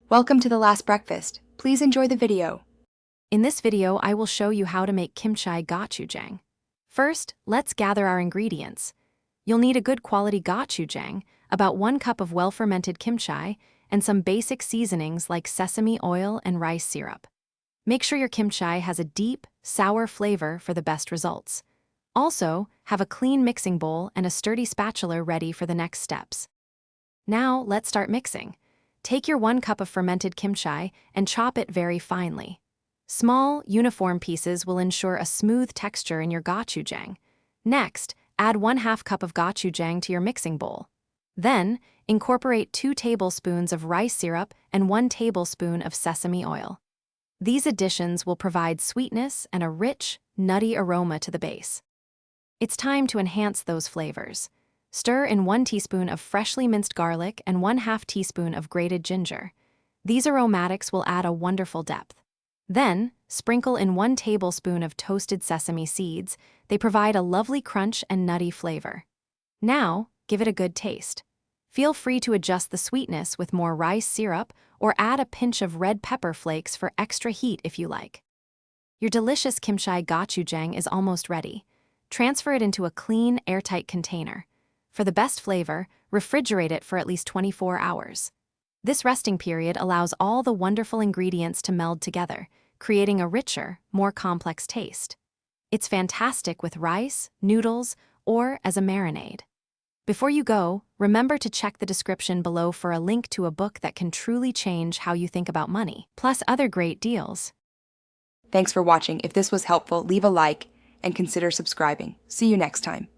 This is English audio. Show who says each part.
Speaker 1: Welcome to The Last Breakfast. Please enjoy the video.
Speaker 2: In this video, I will show you how to make kimchi gochujang. First, let's gather our ingredients. You'll need a good quality gochujang, about 1 cup of well-fermented kimchi, and some basic seasonings like sesame oil and rice syrup. Make sure your kimchi has a deep, sour flavor for the best results. Also, have a clean mixing bowl and a sturdy spatula ready for the next steps. Now, let's start mixing. Take your 1 cup of fermented kimchi and chop it very finely. Small, uniform pieces will ensure a smooth texture in your gochujang. Next, add 1/2 cup of gochujang to your mixing bowl. Then, incorporate 2 tablespoons of rice syrup and 1 tablespoon of sesame oil. These additions will provide sweetness and a rich, nutty aroma to the base. It's time to enhance those flavors. Stir in 1 teaspoon of freshly minced garlic and 1/2 teaspoon of grated ginger. These aromatics will add a wonderful depth. Then, sprinkle in 1 tablespoon of toasted sesame seeds. They provide a lovely crunch and nutty flavor. Now, give it a good taste. Feel free to adjust the sweetness with more rice syrup or add a pinch of red pepper flakes for extra heat if you like. Your delicious kimchi gochujang is almost ready. Transfer it into a clean, airtight container. For the best flavor, refrigerate it for at least 24 hours. This resting period allows all the wonderful ingredients to meld together, creating a richer, more complex taste. It's fantastic with rice, noodles, or as a marinade. Before you go, remember to check the description below for a link to a book that can truly change how you think about money, plus other great deals.
Speaker 1: Thanks for watching. If this was helpful, leave a like and consider subscribing. See you next time.